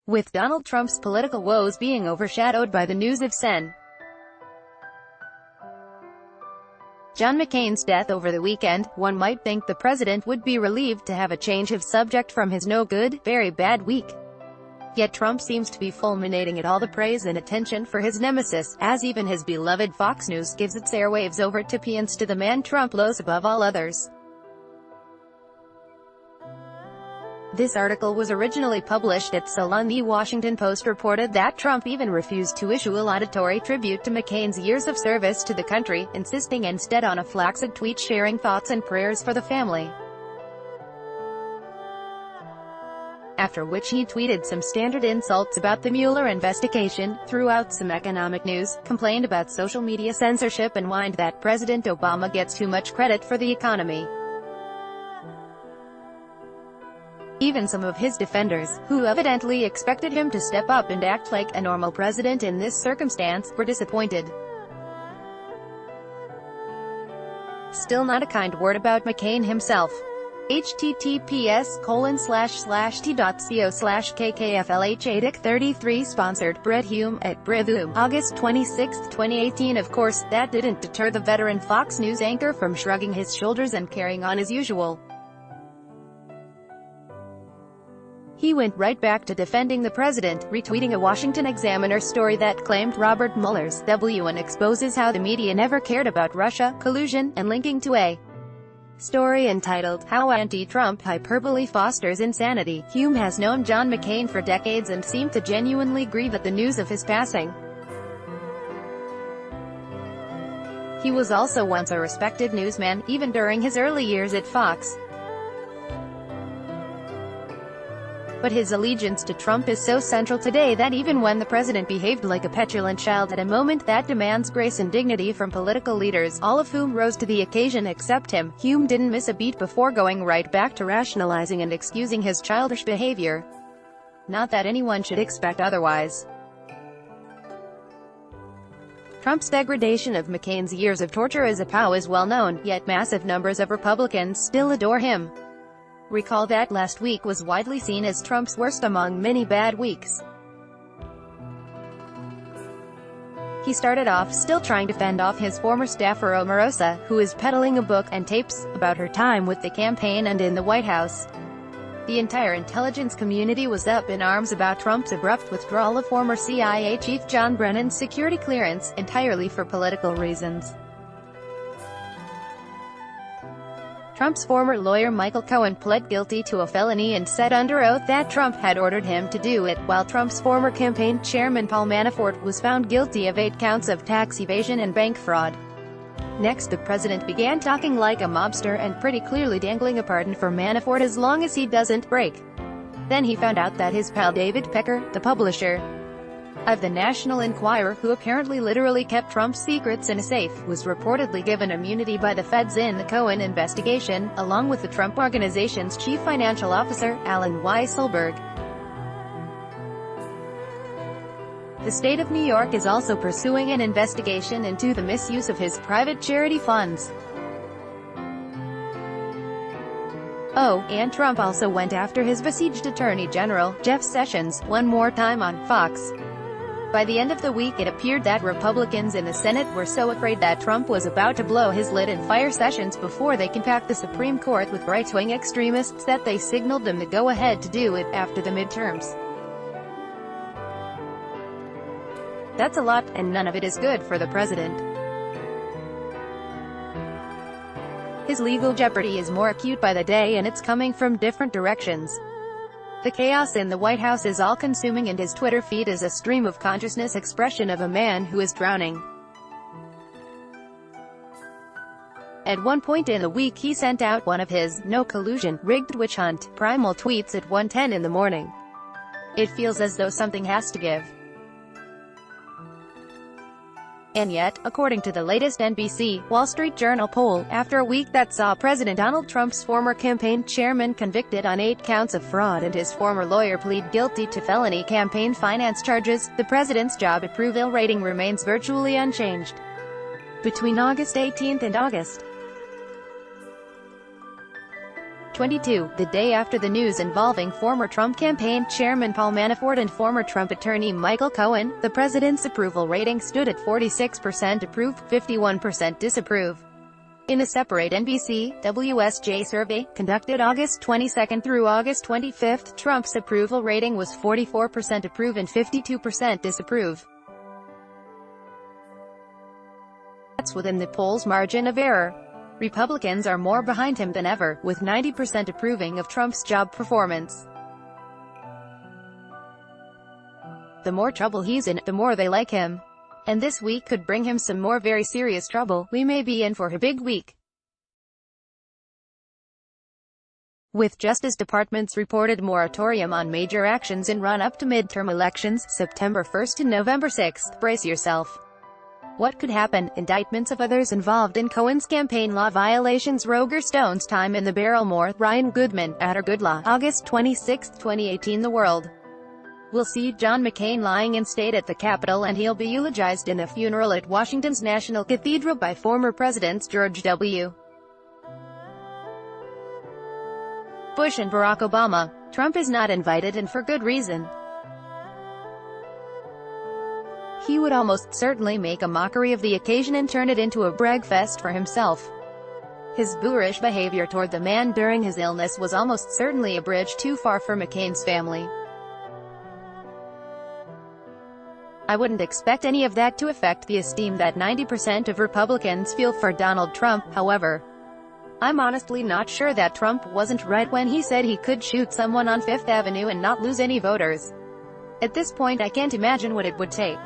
with Donald Trump's political woes being overshadowed by the news of Sen. John McCain's death over the weekend. One might think the president would be relieved to have a change of subject from his no-good, very bad week. Yet Trump seems to be fulminating at all the praise and attention for his nemesis, as even his beloved Fox News gives its airwaves over to piance to the man Trump loathes above all others. This article was originally published at Salon. The Washington Post reported that Trump even refused to issue a laudatory tribute to McCain's years of service to the country, insisting instead on a flaccid tweet sharing thoughts and prayers for the family. After which he tweeted some standard insults about the Mueller investigation, threw out some economic news, complained about social media censorship and whined that President Obama gets too much credit for the economy. Even some of his defenders, who evidently expected him to step up and act like a normal president in this circumstance, were disappointed. Still not a kind word about McCain himself. https://t.co/kkflh8ic33 sponsored Brett Hume at Brevum, August 26, 2018. Of course, that didn't deter the veteran Fox News anchor from shrugging his shoulders and carrying on as usual. He went right back to defending the president, retweeting a Washington Examiner story that claimed Robert Mueller's W1 exposes how the media never cared about Russia, collusion, and linking to a story entitled, How Anti-Trump Hyperbole Fosters Insanity. Hume has known John McCain for decades and seemed to genuinely grieve at the news of his passing. He was also once a respected newsman, even during his early years at Fox. But his allegiance to Trump is so central today that even when the president behaved like a petulant child at a moment that demands grace and dignity from political leaders, all of whom rose to the occasion except him, Hume didn't miss a beat before going right back to rationalizing and excusing his childish behavior. Not that anyone should expect otherwise. Trump's degradation of McCain's years of torture as a POW is well known, yet massive numbers of Republicans still adore him. Recall that last week was widely seen as Trump's worst among many bad weeks. He started off still trying to fend off his former staffer Omarosa, who is peddling a book and tapes about her time with the campaign and in the White House. The entire intelligence community was up in arms about Trump's abrupt withdrawal of former CIA Chief John Brennan's security clearance, entirely for political reasons. Trump's former lawyer Michael Cohen pled guilty to a felony and said under oath that Trump had ordered him to do it, while Trump's former campaign chairman Paul Manafort was found guilty of 8 counts of tax evasion and bank fraud. Next, the president began talking like a mobster and pretty clearly dangling a pardon for Manafort as long as he doesn't break. Then he found out that his pal David Pecker, the publisher of the National Enquirer, who apparently literally kept Trump's secrets in a safe, was reportedly given immunity by the feds in the Cohen investigation, along with the Trump Organization's chief financial officer, Alan Weisselberg. The state of New York is also pursuing an investigation into the misuse of his private charity funds. Oh, and Trump also went after his besieged Attorney General, Jeff Sessions, one more time on Fox. By the end of the week it appeared that Republicans in the Senate were so afraid that Trump was about to blow his lid and fire Sessions before they can pack the Supreme Court with right-wing extremists that they signaled them the go-ahead to do it after the midterms. That's a lot, and none of it is good for the president. His legal jeopardy is more acute by the day, and it's coming from different directions. The chaos in the White House is all-consuming, and his Twitter feed is a stream of consciousness expression of a man who is drowning. At one point in the week he sent out one of his "no collusion, rigged witch hunt" primal tweets at 1:10 in the morning. It feels as though something has to give. And yet, according to the latest NBC, Wall Street Journal poll, after a week that saw President Donald Trump's former campaign chairman convicted on 8 counts of fraud and his former lawyer plead guilty to felony campaign finance charges, the president's job approval rating remains virtually unchanged. Between August 18 and August 22, the day after the news involving former Trump campaign chairman Paul Manafort and former Trump attorney Michael Cohen, the president's approval rating stood at 46% approve, 51% disapprove. In a separate NBC, WSJ survey, conducted August 22 through August 25, Trump's approval rating was 44% approve and 52% disapprove. That's within the poll's margin of error. Republicans are more behind him than ever, with 90% approving of Trump's job performance. The more trouble he's in, the more they like him. And this week could bring him some more very serious trouble. We may be in for a big week. With Justice Department's reported moratorium on major actions in run-up to midterm elections, September 1 to November 6, brace yourself. What could happen? Indictments of others involved in Cohen's campaign law violations. Roger Stone's time in the barrel. More. Ryan Goodman, Adder Goodlaw, August 26, 2018. The World. We'll see John McCain lying in state at the Capitol, and he'll be eulogized in a funeral at Washington's National Cathedral by former Presidents George W. Bush and Barack Obama. Trump is not invited, and for good reason. He would almost certainly make a mockery of the occasion and turn it into a bragfest for himself. His boorish behavior toward the man during his illness was almost certainly a bridge too far for McCain's family. I wouldn't expect any of that to affect the esteem that 90% of Republicans feel for Donald Trump, however. I'm honestly not sure that Trump wasn't right when he said he could shoot someone on Fifth Avenue and not lose any voters. At this point I can't imagine what it would take.